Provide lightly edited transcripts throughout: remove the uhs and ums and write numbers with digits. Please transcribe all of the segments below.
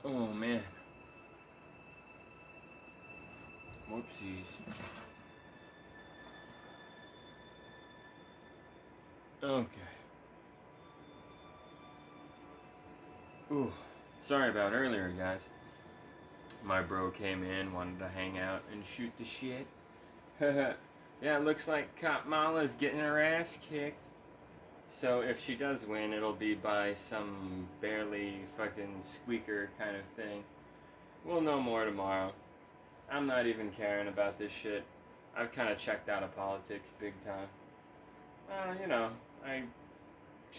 Oh man. Whoopsies. Okay. Ooh. Sorry about earlier, guys. My bro came in, wanted to hang out and shoot the shit. Yeah, it looks like Cop Mala's getting her ass kicked. So if she does win, it'll be by some barely fucking squeaker kind of thing. We'll know more tomorrow. I'm not even caring about this shit. I've kind of checked out of politics big time. You know, I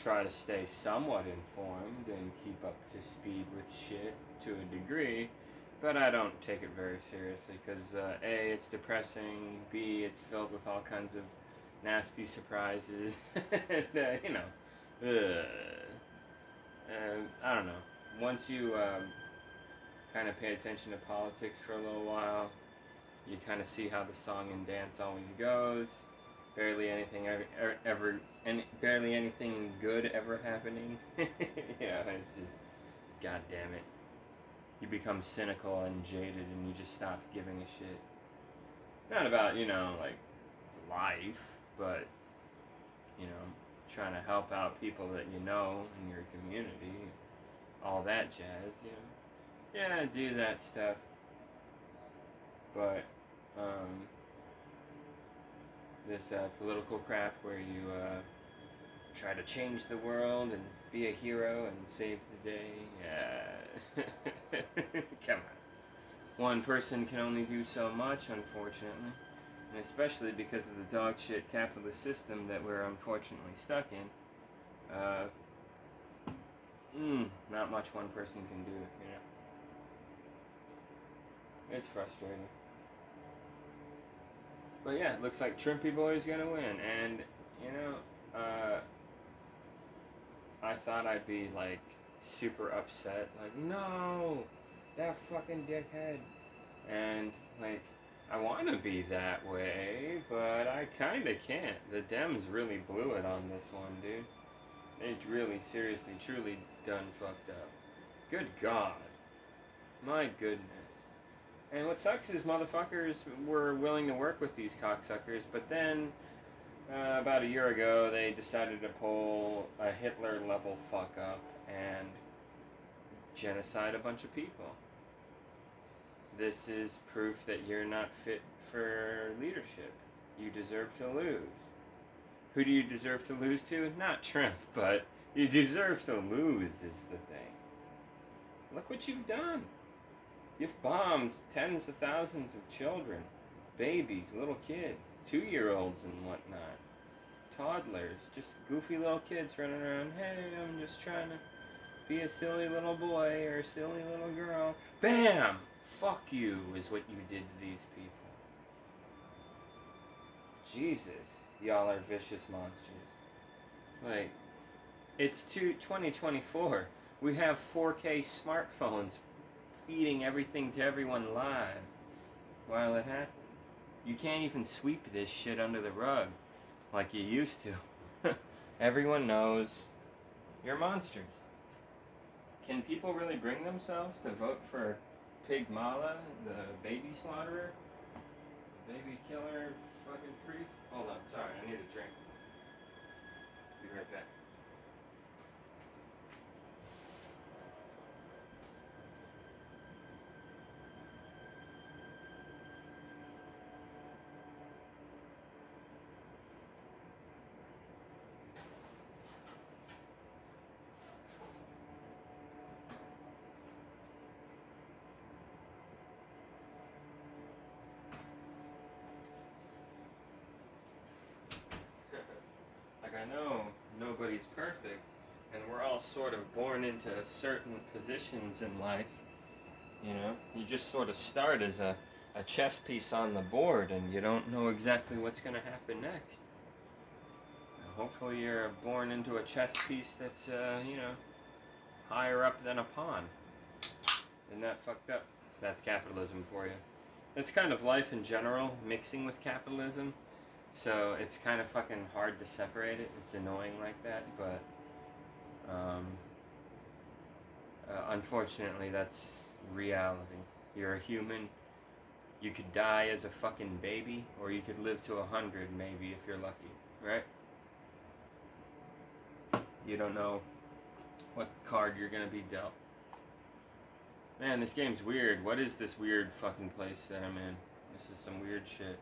try to stay somewhat informed and keep up to speed with shit to a degree, but I don't take it very seriously because A, it's depressing, B, it's filled with all kinds of nasty surprises, and, you know, I don't know. Once you kind of pay attention to politics for a little while, you kind of see how the song and dance always goes. Barely anything barely anything good ever happening. Yeah, it's just, God damn it. You become cynical and jaded, and you just stop giving a shit. Not about, you know, like life, but you know, trying to help out people that you know in your community, all that jazz. You know, yeah, do that stuff. But this political crap where you try to change the world and be a hero and save the day. Yeah. Come on. One person can only do so much, unfortunately. And especially because of the dog shit capitalist system that we're unfortunately stuck in. Not much one person can do, you know. It's frustrating. But yeah, it looks like Trimpy Boy's gonna win, and you know, I thought I'd be like super upset, like no, that fucking dickhead, and like I want to be that way, but I kind of can't. The Dems really blew it on this one, dude. They really, seriously, truly done fucked up. Good God, my goodness. And what sucks is motherfuckers were willing to work with these cocksuckers, but then about a year ago they decided to pull a Hitler-level fuck up and genocide a bunch of people. This is proof that you're not fit for leadership. You deserve to lose. Who do you deserve to lose to? Not Trump, but you deserve to lose is the thing. Look what you've done. You've bombed tens of thousands of children, babies, little kids, 2-year-olds and whatnot, toddlers, just goofy little kids running around, hey, I'm just trying to be a silly little boy or a silly little girl. Bam! Fuck you is what you did to these people. Jesus, y'all are vicious monsters. Like, it's 2024. We have 4K smartphones feeding everything to everyone live while it happens. You can't even sweep this shit under the rug like you used to. Everyone knows you're monsters. Can people really bring themselves to vote for Pig Mala, the baby slaughterer? Baby killer fucking freak? Hold on, sorry, I need a drink. Be right back. Like, I know nobody's perfect, and we're all sort of born into certain positions in life. You know, you just sort of start as a chess piece on the board, and you don't know exactly what's going to happen next. Hopefully you're born into a chess piece that's, you know, higher up than a pawn. Isn't that fucked up? That's capitalism for you. It's kind of life in general, mixing with capitalism. So it's kind of fucking hard to separate it. It's annoying like that, but unfortunately, that's reality. You're a human. You could die as a fucking baby, or you could live to 100 maybe if you're lucky, right? You don't know what card you're gonna be dealt. Man, this game's weird. What is this weird fucking place that I'm in? This is some weird shit.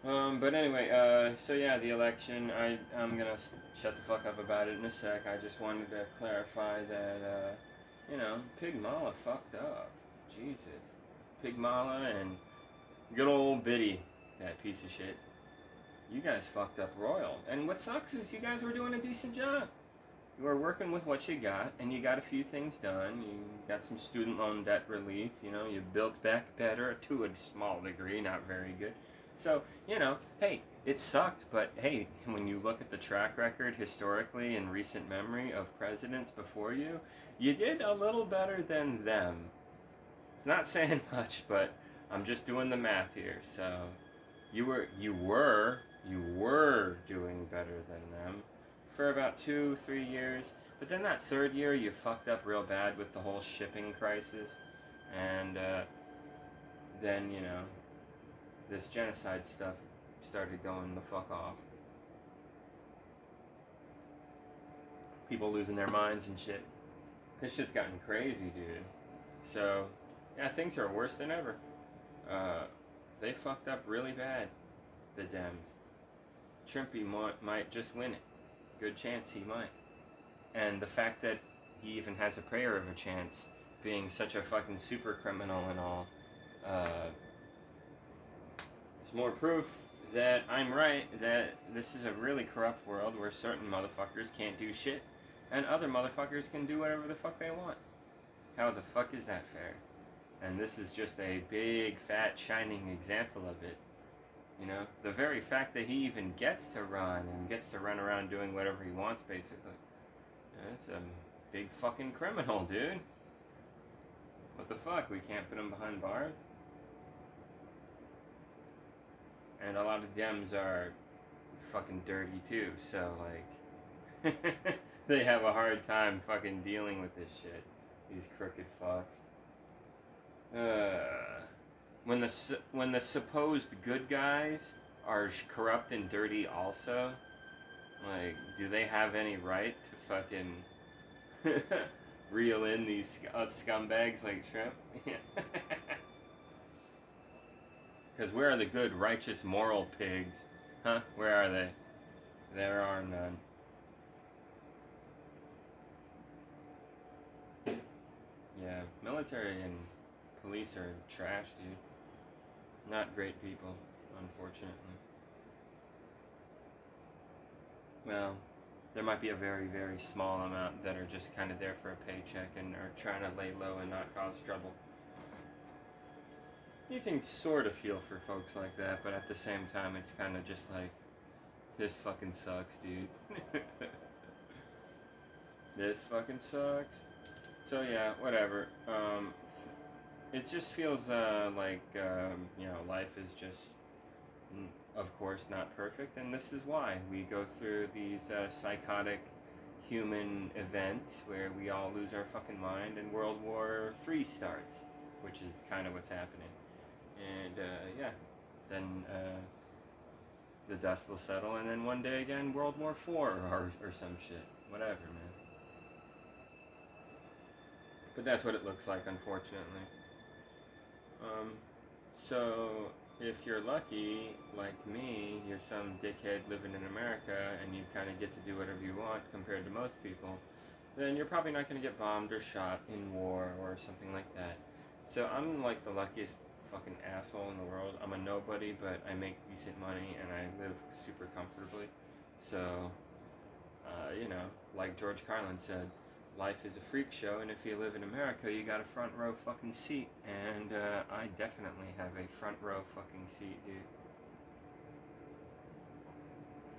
But anyway, so yeah, the election, I'm gonna shut the fuck up about it in a sec. I just wanted to clarify that, you know, Pig Mala fucked up. Jesus. Pig Mala and good old Biddy, that piece of shit. You guys fucked up royal. And what sucks is you guys were doing a decent job. You were working with what you got, and you got a few things done. You got some student loan debt relief, you know, you built back better to a small degree, not very good. So, you know, hey, it sucked, but hey, when you look at the track record historically in recent memory of presidents before you, you did a little better than them. It's not saying much, but I'm just doing the math here. So, you were doing better than them for about 2-3 years, but then that third year you fucked up real bad with the whole shipping crisis, and then, you know, this genocide stuff started going the fuck off. People losing their minds and shit. This shit's gotten crazy, dude. So, yeah, things are worse than ever. They fucked up really bad, the Dems. Trumpy might just win it. Good chance he might. And the fact that he even has a prayer of a chance, being such a fucking super criminal and all, is more proof that I'm right, that this is a really corrupt world where certain motherfuckers can't do shit, and other motherfuckers can do whatever the fuck they want. How the fuck is that fair? And this is just a big, fat, shining example of it. You know, the very fact that he even gets to run and gets to run around doing whatever he wants, basically. That's a big fucking criminal, dude. What the fuck? We can't put him behind bars? And a lot of Dems are fucking dirty too, so like, they have a hard time fucking dealing with this shit. These crooked fucks. When the supposed good guys are corrupt and dirty also, like, do they have any right to fucking reel in these scumbags like Trump? Because where are the good, righteous, moral pigs? Huh? Where are they? There are none. Yeah, military and police are trash, dude. Not great people, unfortunately. Well, there might be a very, very small amount that are just kind of there for a paycheck and are trying to lay low and not cause trouble. You can sort of feel for folks like that, but at the same time, it's kind of just like, this fucking sucks, dude. This fucking sucks. So yeah, whatever. It just feels like, you know, life is just, of course, not perfect, and this is why we go through these psychotic human events where we all lose our fucking mind and World War III starts, which is kind of what's happening. And yeah, then the dust will settle, and then one day again, World War IV or some shit. Whatever, man. But that's what it looks like, unfortunately. So, if you're lucky, like me, you're some dickhead living in America, and you kind of get to do whatever you want compared to most people, then you're probably not going to get bombed or shot in war or something like that. So I'm like the luckiest fucking asshole in the world. I'm a nobody, but I make decent money, and I live super comfortably. So, you know, like George Carlin said, life is a freak show, and if you live in America, you got a front row fucking seat. And I definitely have a front row fucking seat, dude.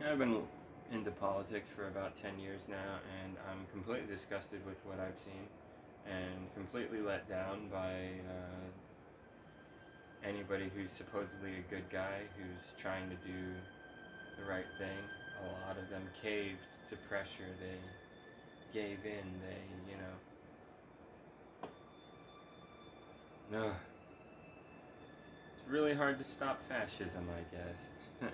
I've been into politics for about 10 years now, and I'm completely disgusted with what I've seen, and completely let down by anybody who's supposedly a good guy, who's trying to do the right thing. A lot of them caved to pressure. They gave in. They, Ugh. It's really hard to stop fascism, I guess.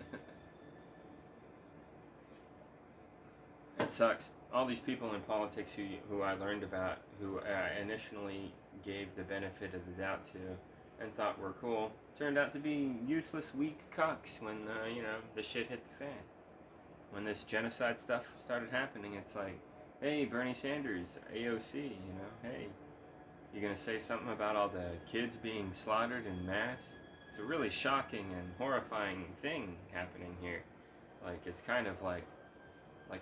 It sucks. All these people in politics who I learned about, who I initially gave the benefit of the doubt to and thought were cool, turned out to be useless, weak cucks when, the shit hit the fan. When this genocide stuff started happening, it's like, hey, Bernie Sanders, AOC, hey, you gonna say something about all the kids being slaughtered in mass? It's a really shocking and horrifying thing happening here. Like, it's kind of like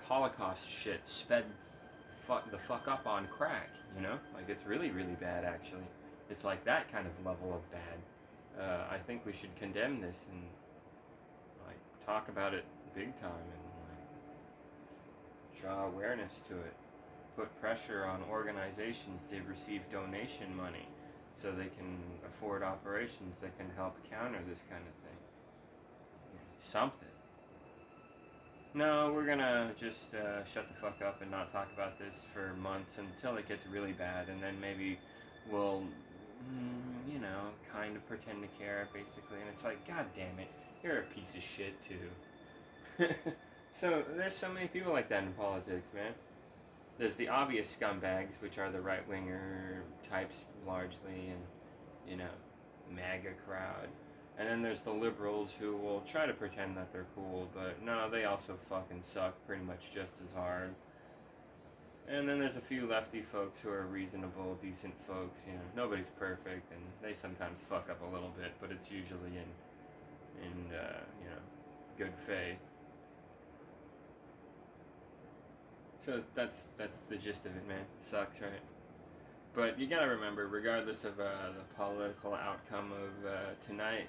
Holocaust shit sped the fuck up on crack, Like, it's really, really bad, actually. It's like that kind of level of bad. I think we should condemn this and, talk about it big time and, draw awareness to it. Put pressure on organizations to receive donation money so they can afford operations that can help counter this kind of thing. Something. No, we're gonna just shut the fuck up and not talk about this for months until it gets really bad, and then maybe we'll, kind of pretend to care, basically. And it's like, god damn it, you're a piece of shit, too. So, there's so many people like that in politics, man. There's the obvious scumbags, which are the right-winger types, largely, and, MAGA crowd. And then there's the liberals who will try to pretend that they're cool, but no, they also fucking suck pretty much just as hard. And then there's a few lefty folks who are reasonable, decent folks, nobody's perfect, and they sometimes fuck up a little bit, but it's usually in good faith. So that's the gist of it, man. Sucks, right? But you gotta remember, regardless of the political outcome of tonight,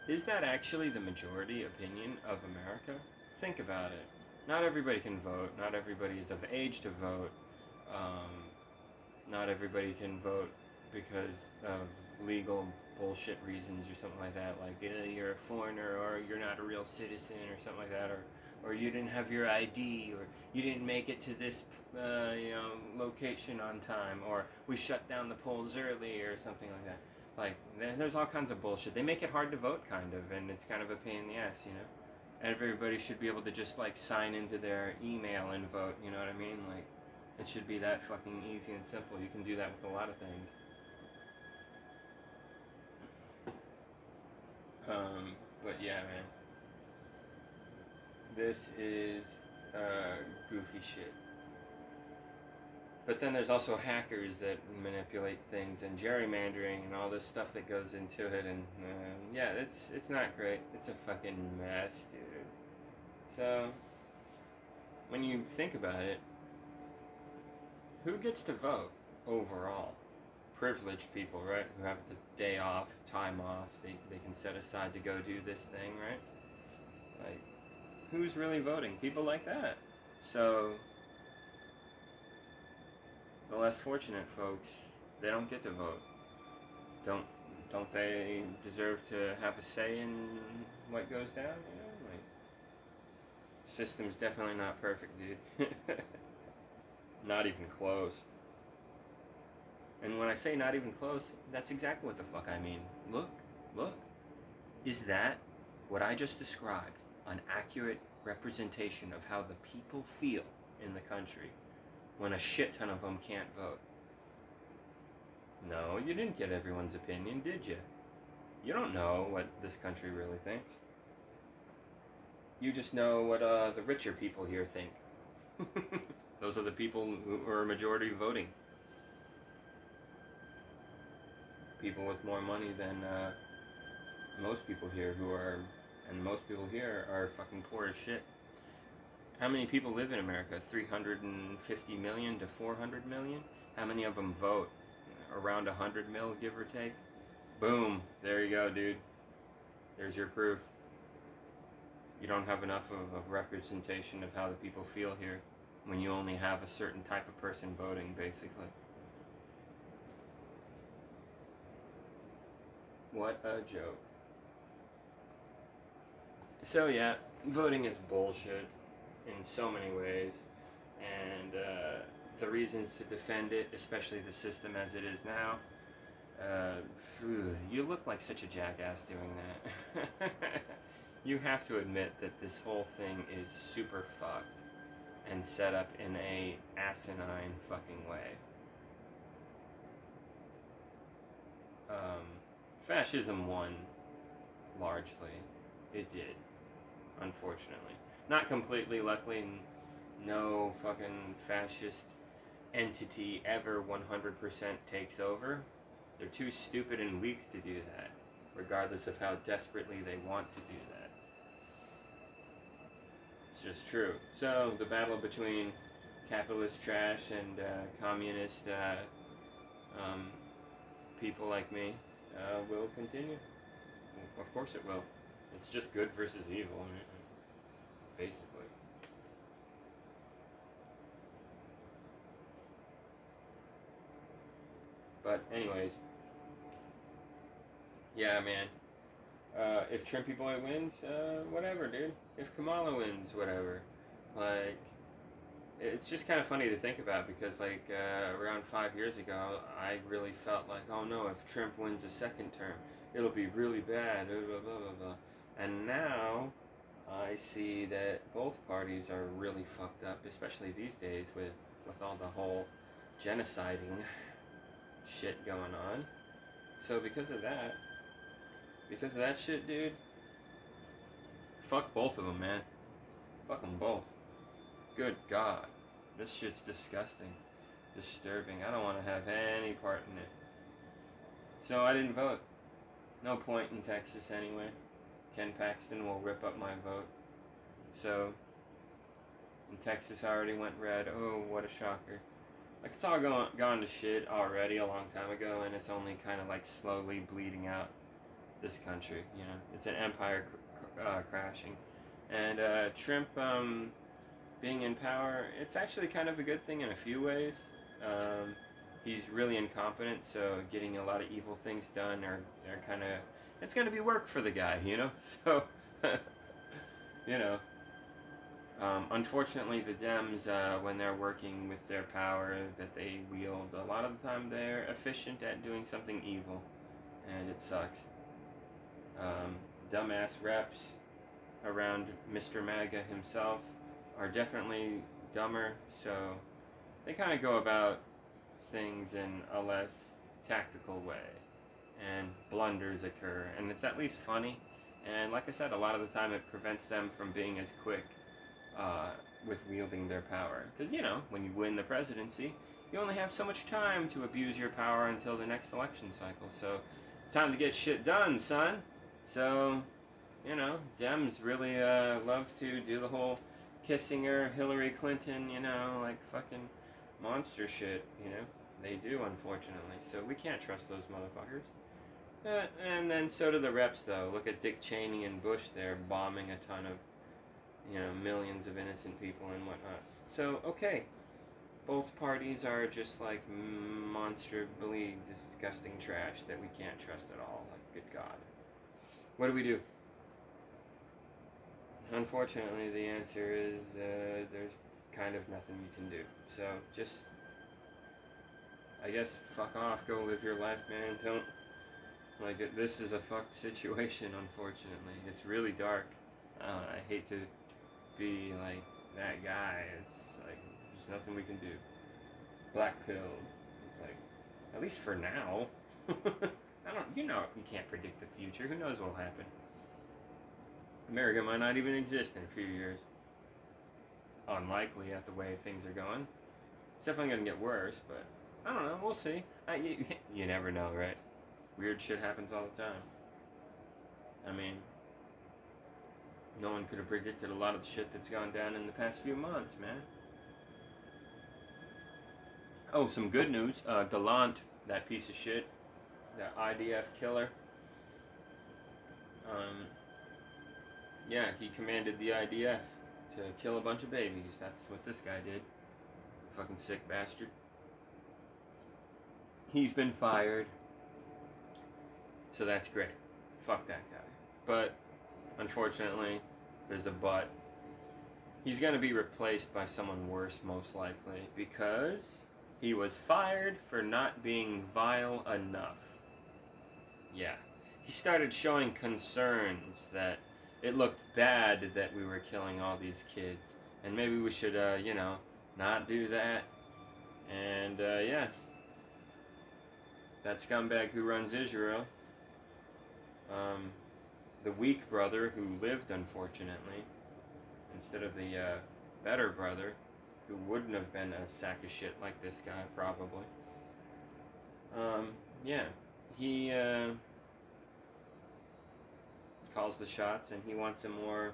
is that actually the majority opinion of America? Think about it. Not everybody can vote. Not everybody is of age to vote. Not everybody can vote because of legal bullshit reasons or something like that. Like, you're a foreigner, or you're not a real citizen, or something like that, or you didn't have your ID, or you didn't make it to this, location on time, or we shut down the polls early, or something like that. Like, there's all kinds of bullshit. They make it hard to vote, kind of, and it's kind of a pain in the ass, Everybody should be able to just, sign into their email and vote, you know what I mean? Like, it should be that fucking easy and simple. You can do that with a lot of things. But yeah, man. This is goofy shit. But then there's also hackers that manipulate things, and gerrymandering and all this stuff that goes into it, and yeah, it's not great. It's a fucking mess, dude. So, when you think about it, who gets to vote overall? Privileged people, right? Who have the day off, time off, they can set aside to go do this thing, right? Like, who's really voting? People like that. So, the less fortunate folks, they don't get to vote. Don't they deserve to have a say in what goes down? System's definitely not perfect, dude. Not even close. And when I say not even close, that's exactly what the fuck I mean. Look. Is that what I just described an accurate representation of how the people feel in the country when a shit ton of them can't vote? No, you didn't get everyone's opinion, did you? You don't know what this country really thinks. You just know what the richer people here think. Those are the people who are majority voting. People with more money than most people here and most people here are fucking poor as shit. How many people live in America? 350 million to 400 million? How many of them vote? Around 100 mil, give or take? Boom. There you go, dude. There's your proof. You don't have enough of a representation of how the people feel here when you only have a certain type of person voting, basically. What a joke. So yeah, voting is bullshit in so many ways. and the reasons to defend it, especially the system as it is now. You look like such a jackass doing that. You have to admit that this whole thing is super fucked and set up in a asinine fucking way. Fascism won, largely. It did, unfortunately. Not completely, luckily. No fucking fascist entity ever 100% takes over. They're too stupid and weak to do that, regardless of how desperately they want to do that. It's just true. So, the battle between capitalist trash and communist people like me will continue. Of course it will. It's just good versus evil, basically. But anyways, yeah, man. If Trimpy Boy wins, whatever, dude. If Kamala wins, whatever. Like, it's just kind of funny to think about because, like, around 5 years ago, I really felt like, oh no, if Trump wins a second term, it'll be really bad, blah, blah, blah, blah, blah. And now, I see that both parties are really fucked up, especially these days with all the whole genociding shit going on. So because of that shit, dude, fuck both of them, man. Fuck them both. Good God. This shit's disgusting. Disturbing. I don't want to have any part in it. So I didn't vote. No point in Texas anyway. Ken Paxton will rip up my vote. So, in Texas already went red. Oh, what a shocker. Like, it's all gone to shit already a long time ago, and it's only kind of like slowly bleeding out this country, you know. It's an empire crashing. And Trump being in power, it's actually kind of a good thing in a few ways. He's really incompetent, so getting a lot of evil things done are kind of, it's going to be work for the guy, you know? So, you know. Unfortunately, the Dems, when they're working with their power that they wield, a lot of the time they're efficient at doing something evil, and it sucks. Dumbass reps around Mr. MAGA himself are definitely dumber, so they kind of go about things in a less tactical way, and blunders occur, and it's at least funny, and like I said, a lot of the time it prevents them from being as quick with wielding their power. Because, you know, when you win the presidency, you only have so much time to abuse your power until the next election cycle. So, it's time to get shit done, son. So, you know, Dems really love to do the whole Kissinger, Hillary Clinton, you know, like fucking monster shit, you know. They do, unfortunately. So, we can't trust those motherfuckers. And then so do the reps, though. Look at Dick Cheney and Bush there bombing a ton of, you know, millions of innocent people and whatnot. So, okay. Both parties are just like monstrably disgusting trash that we can't trust at all. Like, good God. What do we do? Unfortunately, the answer is there's kind of nothing you can do. So, just, I guess, fuck off. Go live your life, man. Don't, like, this is a fucked situation, unfortunately. It's really dark. I hate to be like that guy. It's like there's nothing we can do. Black pilled. It's like, at least for now. You can't predict the future. Who knows what'll happen? America might not even exist in a few years. Unlikely at the way things are going. It's definitely gonna get worse, but I don't know. We'll see. You never know, right? Weird shit happens all the time. I mean, no one could have predicted a lot of the shit that's gone down in the past few months, man. Oh, some good news. Gallant, that piece of shit, that IDF killer. Yeah, he commanded the IDF to kill a bunch of babies. That's what this guy did. Fucking sick bastard. He's been fired. So that's great. Fuck that guy. But, unfortunately, there's a but. He's going to be replaced by someone worse, most likely, because he was fired for not being vile enough. Yeah. He started showing concerns that it looked bad that we were killing all these kids. And maybe we should, you know, not do that. And, yeah. That scumbag who runs Israel, the weak brother who lived, unfortunately, instead of the better brother, who wouldn't have been a sack of shit like this guy, probably. Yeah, he calls the shots, and he wants a more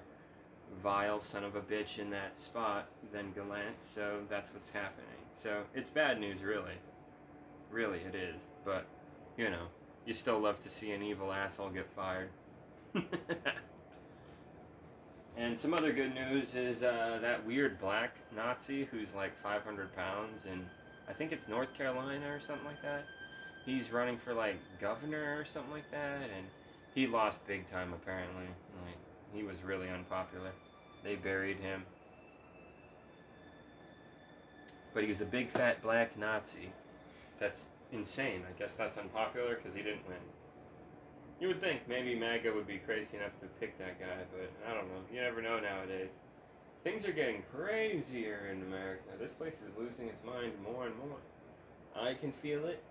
vile son of a bitch in that spot than Gallant, so that's what's happening. So, it's bad news, really. Really, it is. But, you know, you still love to see an evil asshole get fired. And some other good news is that weird black Nazi who's like 500 pounds in, I think it's North Carolina or something like that. He's running for like governor or something like that, and he lost big time apparently. Like, he was really unpopular. They buried him. But he was a big fat black Nazi. That's insane. I guess that's unpopular because he didn't win. You would think maybe MAGA would be crazy enough to pick that guy, but I don't know. You never know nowadays. Things are getting crazier in America. This place is losing its mind more and more. I can feel it.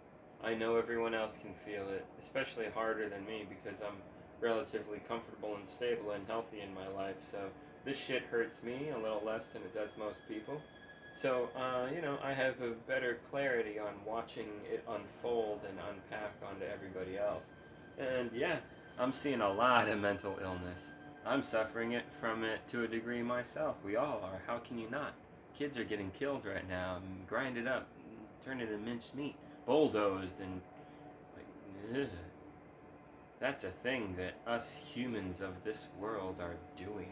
I know everyone else can feel it, especially harder than me because I'm relatively comfortable and stable and healthy in my life. So this shit hurts me a little less than it does most people. So, you know, I have a better clarity on watching it unfold and unpack onto everybody else. And yeah, I'm seeing a lot of mental illness. I'm suffering from it to a degree myself. We all are. How can you not? Kids are getting killed right now, grinded up, turned into minced meat, bulldozed, and like, ugh. That's a thing that us humans of this world are doing.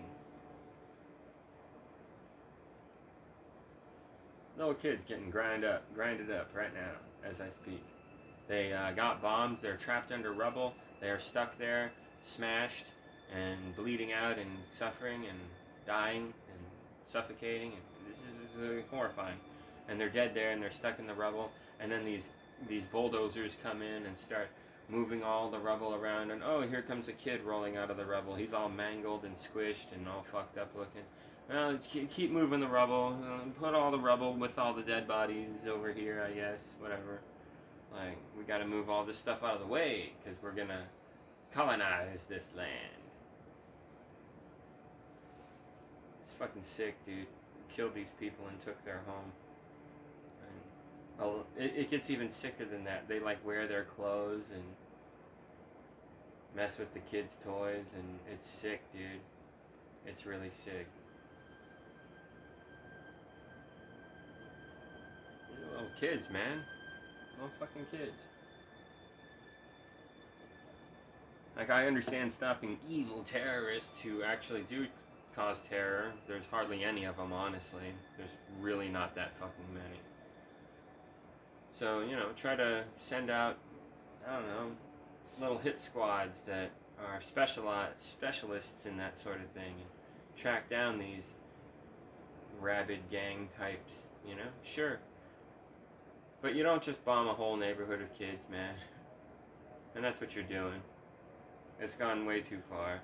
Little kids getting grinded up right now as I speak. They got bombed, they're trapped under rubble, they are stuck there, smashed, and bleeding out, and suffering, and dying, and suffocating, and this is horrifying. And they're dead there, and they're stuck in the rubble, and then these bulldozers come in and start moving all the rubble around, and oh, here comes a kid rolling out of the rubble. He's all mangled and squished and all fucked up looking. Well, keep moving the rubble, put all the rubble with all the dead bodies over here, I guess, whatever. Like, we gotta move all this stuff out of the way, because we're gonna colonize this land. It's fucking sick, dude. Killed these people and took their home. And, oh, it gets even sicker than that. They, like, wear their clothes and mess with the kids' toys, and it's sick, dude. It's really sick. Little kids, man. Little fucking kids. Like, I understand stopping evil terrorists who actually do cause terror. There's hardly any of them, honestly. There's really not that fucking many. So, you know, try to send out, I don't know, little hit squads that are specialists in that sort of thing. And track down these rabid gang types, you know? Sure. But you don't just bomb a whole neighborhood of kids, man. And that's what you're doing. It's gone way too far.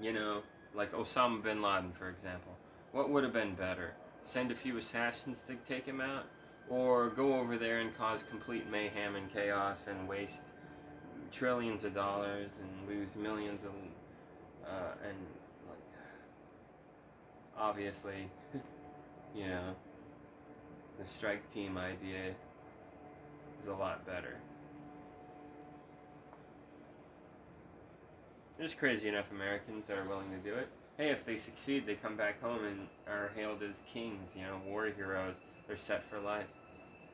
You know, like Osama bin Laden, for example. What would have been better? Send a few assassins to take him out? Or go over there and cause complete mayhem and chaos and waste trillions of dollars and lose millions of... and, like... Obviously, you know, the strike team idea is a lot better. There's crazy enough Americans that are willing to do it. Hey, if they succeed, they come back home and are hailed as kings, you know, war heroes. They're set for life.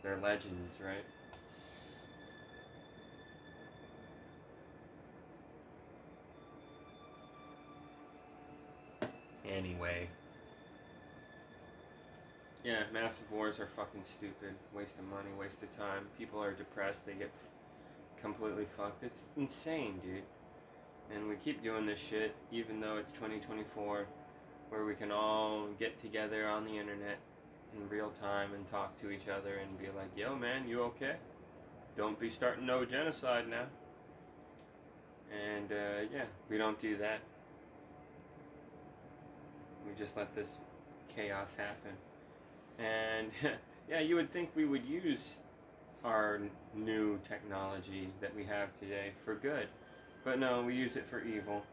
They're legends, right? Anyway. Yeah, massive wars are fucking stupid. Waste of money, waste of time. People are depressed. They get completely fucked. It's insane, dude. And we keep doing this shit, even though it's 2024, where we can all get together on the internet in real time and talk to each other and be like, yo man, you okay? Don't be starting no genocide now. And yeah, we don't do that. We just let this chaos happen. And yeah, you would think we would use our new technology that we have today for good. But no, we use it for evil.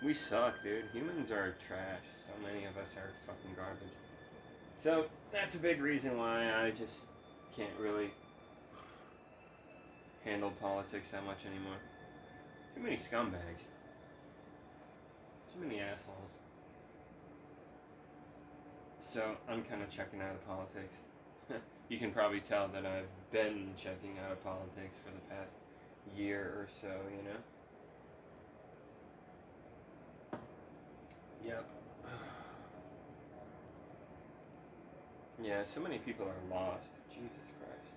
We suck, dude. Humans are trash. So many of us are fucking garbage. So that's a big reason why I just can't really handle politics that much anymore. Too many scumbags. Too many assholes. So I'm kind of checking out of politics. You can probably tell that I've been checking out of politics for the past year or so, you know? Yep. Yeah, so many people are lost. Jesus Christ.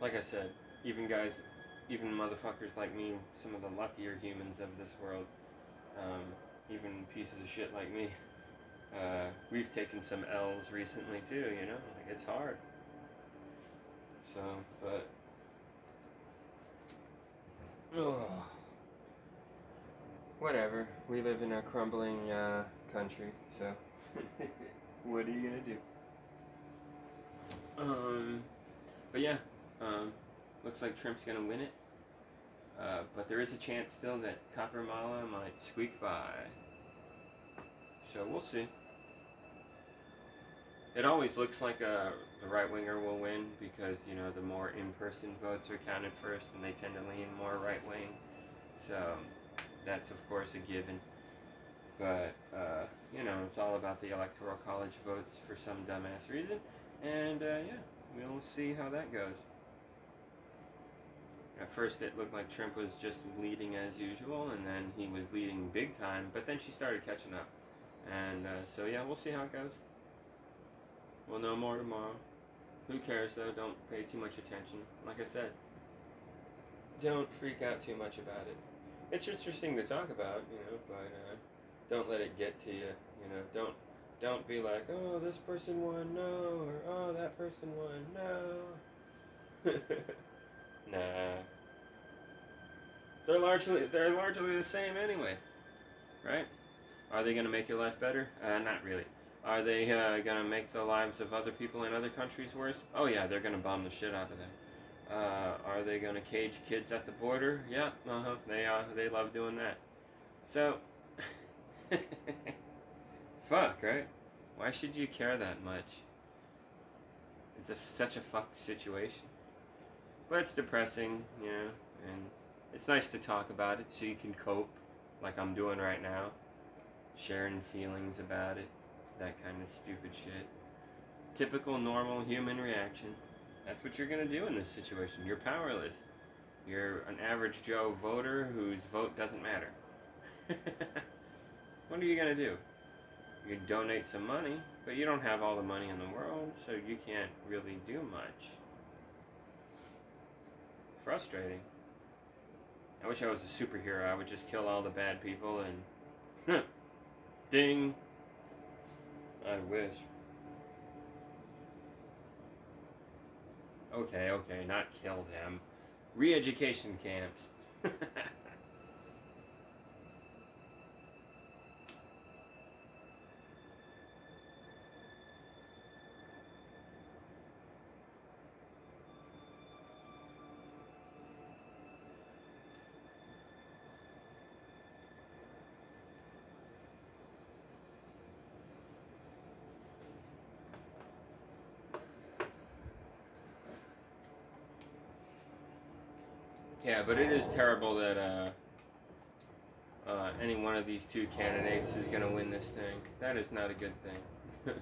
Like I said, even motherfuckers like me, some of the luckier humans of this world, even pieces of shit like me, we've taken some L's recently too, you know? Like, it's hard. So, but... Ugh. Whatever. We live in a crumbling country, so... What are you gonna do? But yeah, looks like Trump's gonna win it. But there is a chance still that Coppermala might squeak by. So we'll see. It always looks like the right-winger will win because, you know, the more in-person votes are counted first and they tend to lean more right-wing. So that's, of course, a given. But, you know, it's all about the Electoral College votes for some dumbass reason. And, yeah, we'll see how that goes. At first it looked like Trump was just leading as usual, and then he was leading big time, but then she started catching up. And, so, yeah, we'll see how it goes. We'll know more tomorrow. Who cares, though? Don't pay too much attention. Like I said, don't freak out too much about it. It's interesting to talk about, you know, but, don't let it get to you, you know. Don't be like, oh, this person won, no, or oh, that person won, no. Nah. They're largely the same anyway, right? Are they gonna make your life better? Not really. Are they gonna make the lives of other people in other countries worse? Oh yeah, they're gonna bomb the shit out of them. Are they gonna cage kids at the border? Yeah, they love doing that. So. Fuck, right? Why should you care that much? It's such a fucked situation. But it's depressing, you know, and it's nice to talk about it so you can cope, like I'm doing right now. Sharing feelings about it, that kind of stupid shit. Typical, normal human reaction. That's what you're gonna do in this situation. You're powerless. You're an average Joe voter whose vote doesn't matter. What are you gonna do? You can donate some money, but you don't have all the money in the world, so you can't really do much. Frustrating. I wish I was a superhero. I would just kill all the bad people and... Ding! I wish. Okay, not kill them. Re-education camps. Yeah, but it is terrible that any one of these two candidates is going to win this thing. That is not a good thing.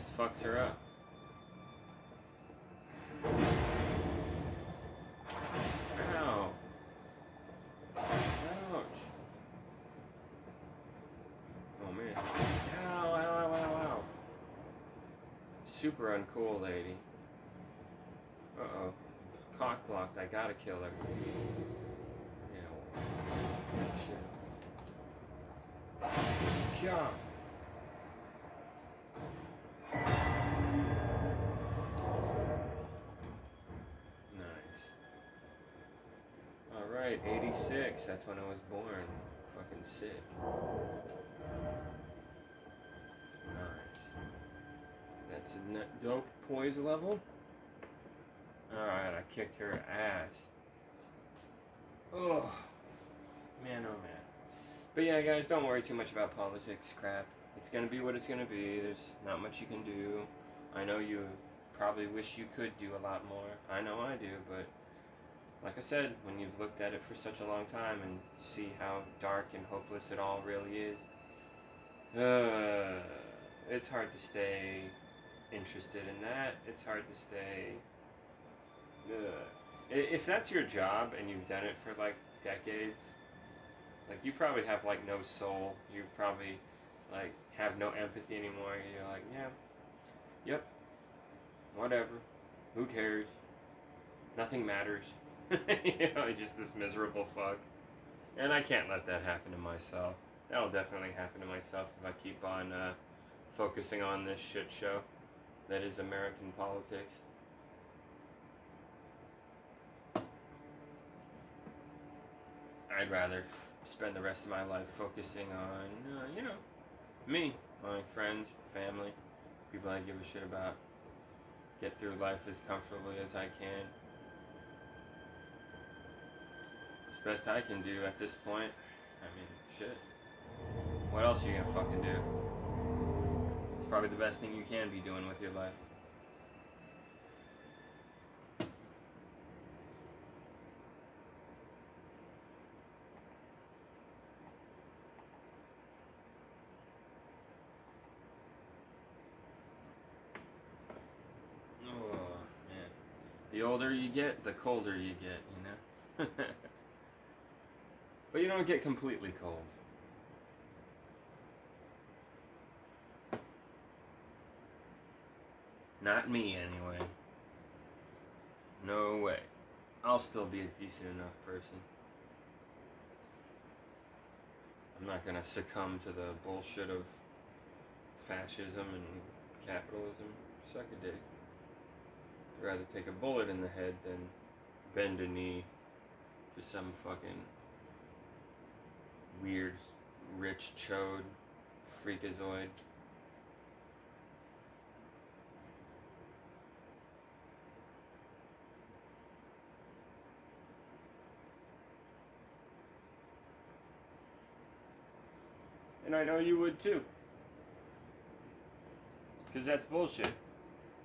this fucks her up. Ow. Ouch. Oh man. Ow, ow, ow, ow, ow. Super uncool lady. Uh-oh. Cock blocked. I gotta kill her. Yeah. Shit. Yeah. Nice. Alright, 86. That's when I was born. Fucking sick. Nice. That's a dope poise level. Alright, I kicked her ass. Oh. Man, oh man. But yeah, guys, don't worry too much about politics crap. It's gonna be what it's gonna be. There's not much you can do. I know you probably wish you could do a lot more. I know I do, but like I said, when you've looked at it for such a long time and see how dark and hopeless it all really is, it's hard to stay interested in that. It's hard to stay... If that's your job and you've done it for like decades, like you probably have like no soul. You probably like have no empathy anymore. You're like, yeah, yep, whatever, who cares? Nothing matters. You know, just this miserable fuck. And I can't let that happen to myself. That'll definitely happen to myself if I keep on focusing on this shit show that is American politics. I'd rather spend the rest of my life focusing on, you know, me, my friends, family, people I give a shit about. Get through life as comfortably as I can. It's the best I can do at this point. I mean, shit. What else are you gonna fucking do? It's probably the best thing you can be doing with your life. The older you get, the colder you get, you know? But you don't get completely cold. Not me, anyway. No way. I'll still be a decent enough person. I'm not gonna succumb to the bullshit of fascism and capitalism. Suck a dick. I'd rather take a bullet in the head than bend a knee to some fucking weird, rich chode freakazoid. And I know you would too. 'Cause that's bullshit.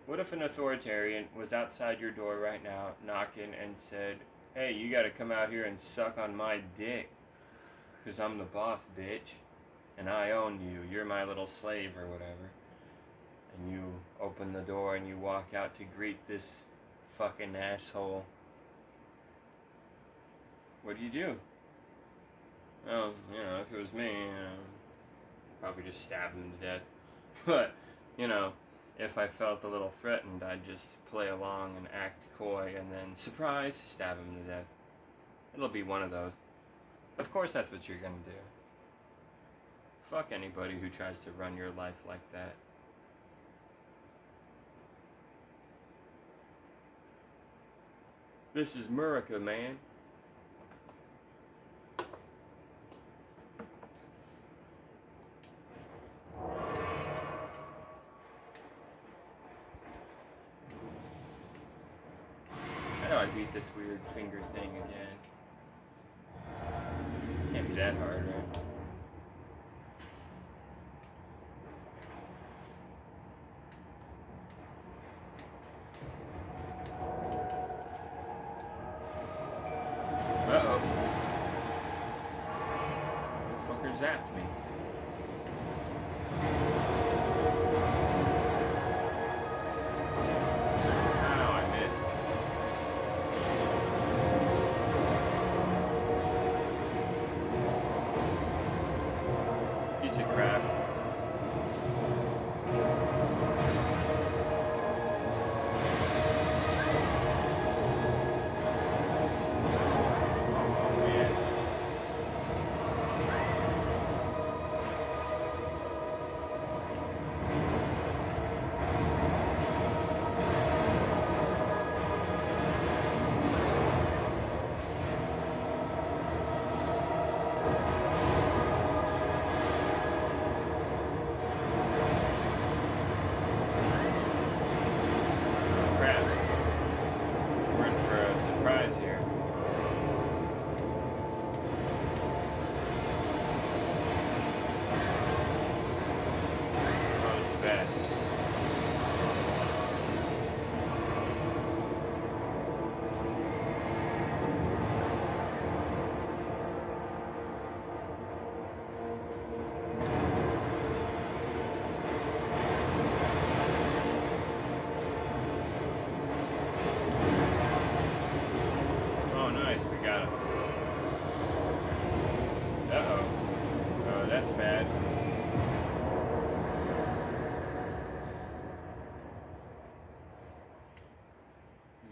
What if an authoritarian was outside your door right now, knocking, and said, hey, you gotta come out here and suck on my dick, 'cause I'm the boss, bitch, and I own you, you're my little slave or whatever. And you open the door and you walk out to greet this fucking asshole. What do you do? Well, you know, if it was me, probably just stab him to death. But, you know, if I felt a little threatened, I'd just play along and act coy, and then, surprise, stab him to death. It'll be one of those. Of course that's what you're gonna do. Fuck anybody who tries to run your life like that. This is America, man. How do I beat this weird finger thing again? Can't be that hard, right? Uh-oh. Motherfucker zapped me. piece of crap.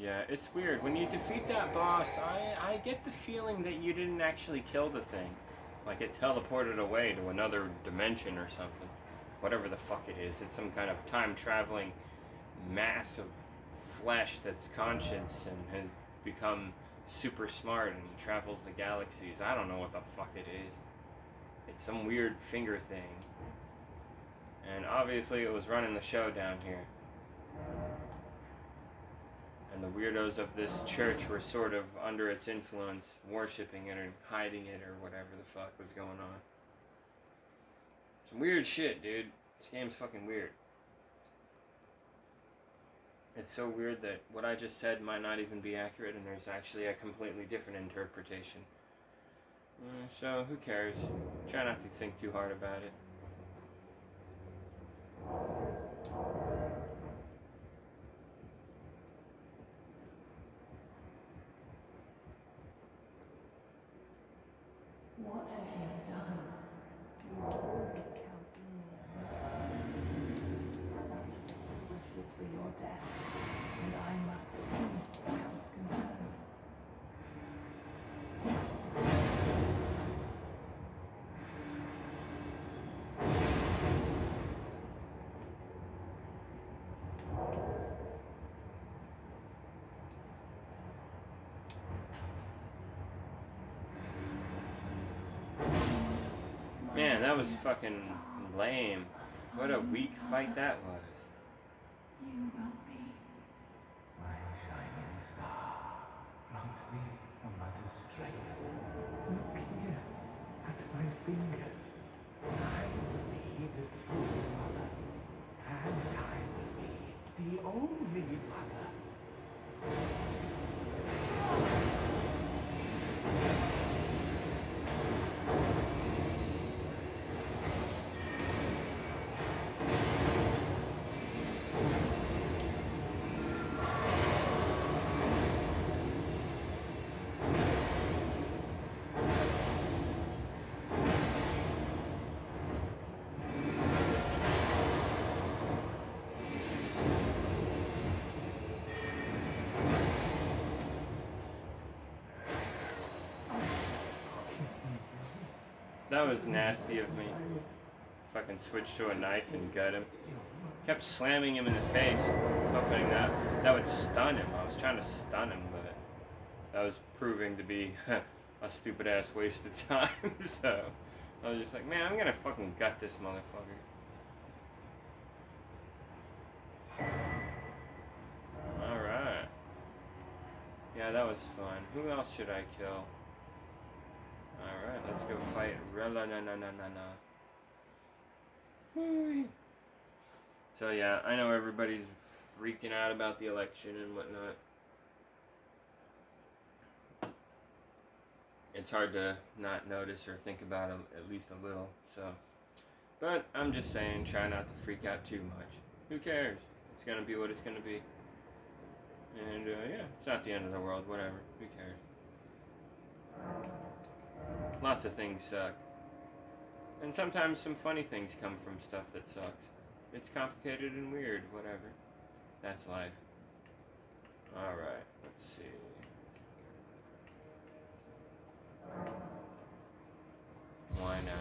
Yeah, it's weird. When you defeat that boss, I get the feeling that you didn't actually kill the thing. Like it teleported away to another dimension or something. Whatever the fuck it is. It's some kind of time-traveling mass of flesh that's conscious and has become super smart and travels the galaxies. I don't know what the fuck it is. It's some weird finger thing. And obviously it was running the show down here. And the weirdos of this church were sort of under its influence, worshipping it or hiding it or whatever the fuck was going on. Some weird shit, dude. This game's fucking weird. It's so weird that what I just said might not even be accurate and there's actually a completely different interpretation. So, who cares? Try not to think too hard about it. What have you done? You ordered Caldemia. Such wishes for your death, and I must attend to Count's concerns. Man, that was fucking lame. What a weak fight that was. You will be my shining star. Grant me a mother's strength. Look here at my fingers. I will be the true mother, and I will be the only mother. That was nasty of me. Fucking switched to a knife and gut him. Kept slamming him in the face, hoping that would stun him. I was trying to stun him, but that was proving to be a stupid ass waste of time. So I was just like, man, I'm gonna fucking gut this motherfucker. Alright. Yeah, that was fun. Who else should I kill? Alright, let's go fight So yeah, I know everybody's freaking out about the election and whatnot. It's hard to not notice or think about it at least a little, so. But I'm just saying, try not to freak out too much. Who cares? It's gonna be what it's gonna be. And yeah, it's not the end of the world, whatever. Who cares? Lots of things suck. And sometimes some funny things come from stuff that sucks. It's complicated and weird, whatever. That's life. Alright, let's see. Why not?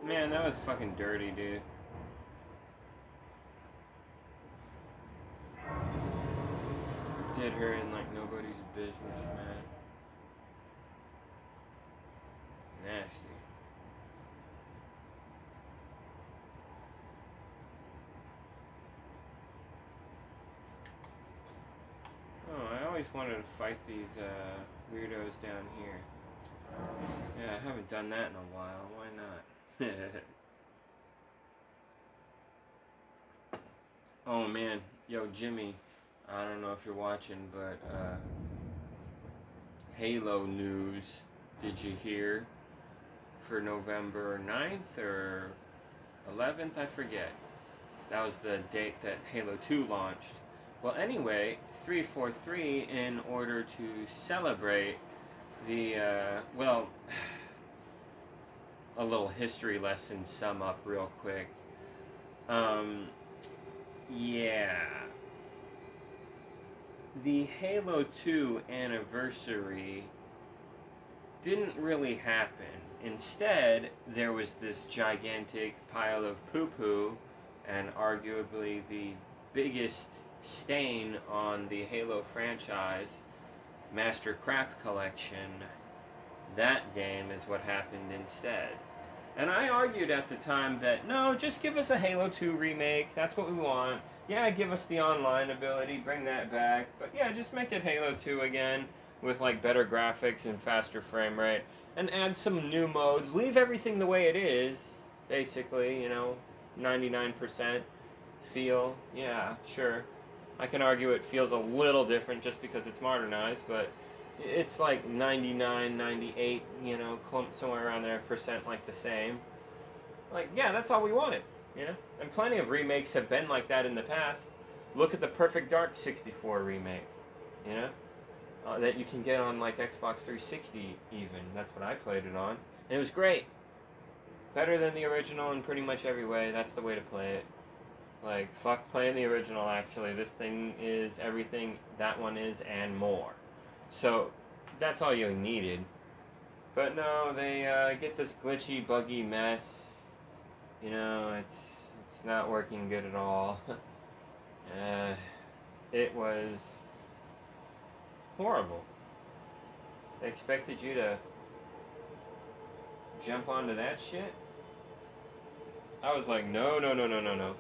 Man, that was fucking dirty, dude. Did her in like nobody's business, man. Nasty. Oh, I always wanted to fight these weirdos down here. Yeah, I haven't done that in a while. Why not? Oh man, yo Jimmy, I don't know if you're watching, but Halo news, did you hear? For November 9th or 11th, I forget. That was the date that Halo 2 launched. Well anyway, 343, in order to celebrate the, well, a little history lesson sum up real quick. Yeah. The Halo 2 anniversary didn't really happen. Instead, there was this gigantic pile of poo-poo, and arguably the biggest stain on the Halo franchise, Master Crap Collection. That game is what happened instead. And I argued at the time that, no, just give us a Halo 2 remake, that's what we want. Yeah, give us the online ability, bring that back. But yeah, just make it Halo 2 again, with like better graphics and faster frame rate. And add some new modes, leave everything the way it is, basically, you know, 99% feel. Yeah, sure. I can argue it feels a little different just because it's modernized, but it's like 99, 98, you know, clumped somewhere around there, percent like the same. Like, yeah, that's all we wanted, you know? And plenty of remakes have been like that in the past. Look at the Perfect Dark 64 remake, you know? That you can get on, like, Xbox 360 even. That's what I played it on. And it was great. Better than the original in pretty much every way. That's the way to play it. Like, fuck playing the original, actually. This thing is everything that one is and more. So, that's all you needed. But no, they get this glitchy, buggy mess. You know, it's not working good at all. It was horrible. They expected you to jump onto that shit? I was like, no.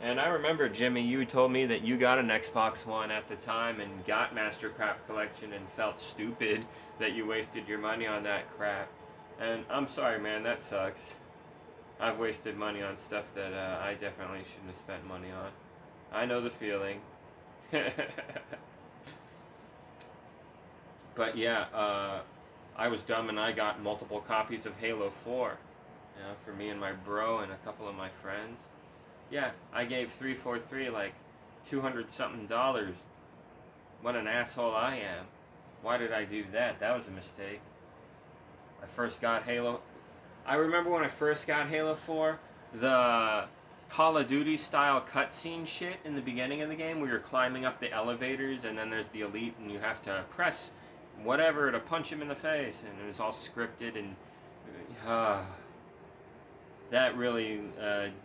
And I remember, Jimmy, you told me that you got an Xbox One at the time and got Master Crap Collection and felt stupid that you wasted your money on that crap. And I'm sorry, man, that sucks. I've wasted money on stuff that I definitely shouldn't have spent money on. I know the feeling. But yeah, I was dumb and I got multiple copies of Halo 4. You know, for me and my bro and a couple of my friends. Yeah, I gave 343 like $200-something. What an asshole I am. Why did I do that? That was a mistake. I first got Halo. I remember when I first got Halo 4, the Call of Duty style cutscene shit in the beginning of the game where you're climbing up the elevators and then there's the elite and you have to press whatever to punch him in the face, and it was all scripted, and that really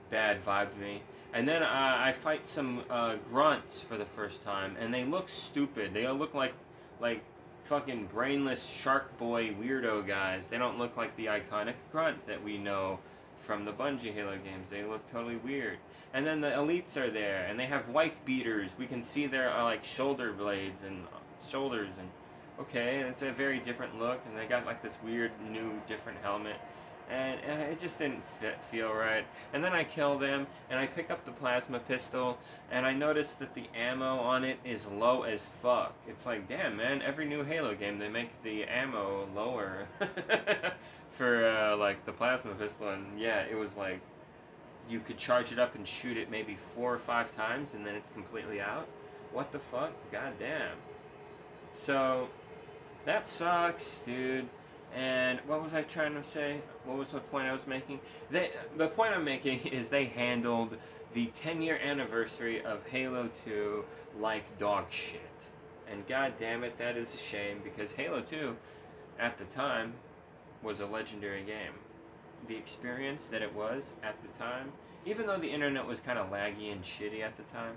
bad vibed me. And then I fight some grunts for the first time, and they look stupid. They all look like fucking brainless shark boy weirdo guys. They don't look like the iconic grunt that we know from the Bungie Halo games. They look totally weird. And then the elites are there, and they have wife beaters. We can see their like shoulder blades and shoulders, and okay, it's a very different look. And they got like this weird new different helmet, and it just didn't feel right. And then I kill them, and I pick up the plasma pistol, and I notice that the ammo on it is low as fuck. It's like, damn, man, every new Halo game they make the ammo lower for like the plasma pistol, and yeah, it was like you could charge it up and shoot it maybe 4 or 5 times, and then it's completely out. What the fuck? God damn. So that sucks, dude. And what was I trying to say? What was the point I was making? The point I'm making is they handled the 10-year anniversary of Halo 2 like dog shit. And god damn it, that is a shame, because Halo 2, at the time, was a legendary game. The experience that it was at the time, even though the internet was kind of laggy and shitty at the time,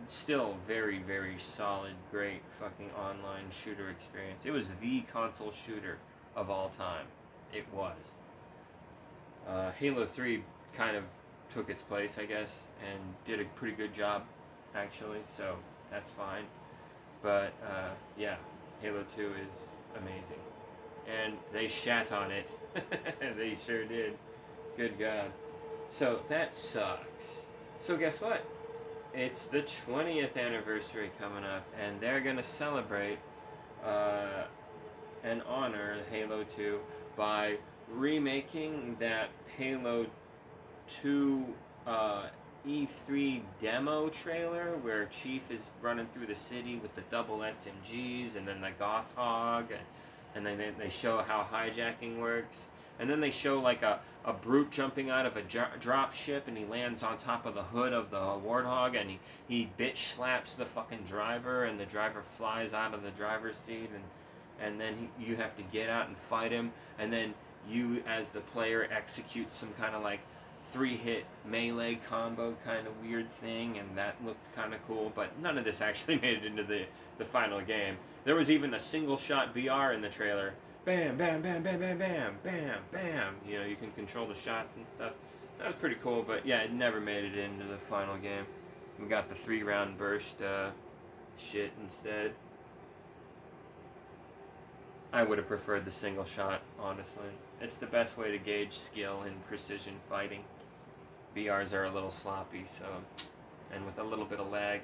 still very, very solid, great fucking online shooter experience. It was the console shooter of all time. It was. Halo 3 kind of took its place, I guess, and did a pretty good job, actually, so that's fine. But, yeah, Halo 2 is amazing. And they shat on it. They sure did. Good God. So, that sucks. So, guess what? It's the 20th anniversary coming up, and they're going to celebrate and honor Halo 2 by remaking that Halo 2 E3 demo trailer where Chief is running through the city with the double SMGs and then the Goshawk, and then they show how hijacking works. And then they show like a brute jumping out of a drop ship, and he lands on top of the hood of the Warthog, and he bitch slaps the fucking driver, and the driver flies out of the driver's seat, and then you have to get out and fight him, and then you as the player execute some kind of like 3-hit melee combo kind of weird thing, and that looked kind of cool, but none of this actually made it into the final game. There was even a single shot BR in the trailer. Bam, bam, bam, bam, bam, bam, bam, bam. You know, you can control the shots and stuff. That was pretty cool, but yeah, it never made it into the final game. We got the 3-round burst shit instead. I would have preferred the single shot, honestly. It's the best way to gauge skill in precision fighting. BRs are a little sloppy, so... And with a little bit of lag,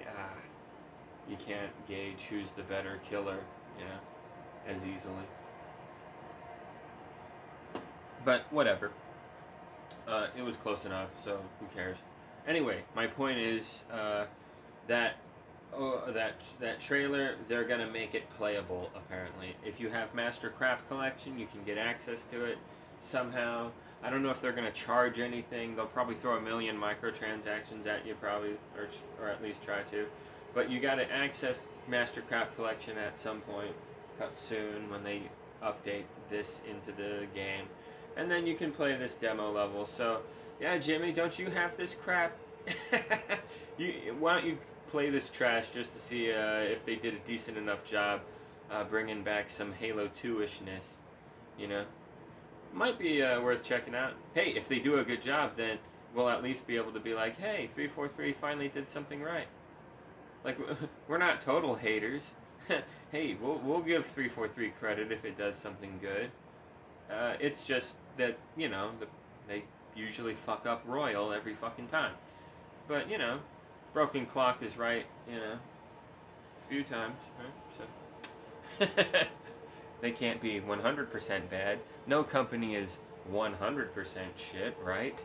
you can't gauge who's the better killer, you know, as easily. But whatever. It was close enough, so who cares? Anyway, my point is that trailer, they're gonna make it playable. Apparently, if you have Master Crap Collection, you can get access to it somehow. I don't know if they're gonna charge anything. They'll probably throw a million microtransactions at you, probably, or at least try to. But you gotta access Master Crap Collection at some point soon when they update this into the game. And then you can play this demo level. So, yeah, Jimmy, don't you have this crap? Why don't you play this trash just to see if they did a decent enough job bringing back some Halo 2-ishness, you know? Might be worth checking out. Hey, if they do a good job, then we'll at least be able to be like, hey, 343 finally did something right. Like, we're not total haters. Hey, we'll give 343 credit if it does something good. It's just that, you know, they usually fuck up Royal every fucking time. But, you know, broken clock is right, you know, a few times, right? So they can't be 100% bad. No company is 100% shit, right?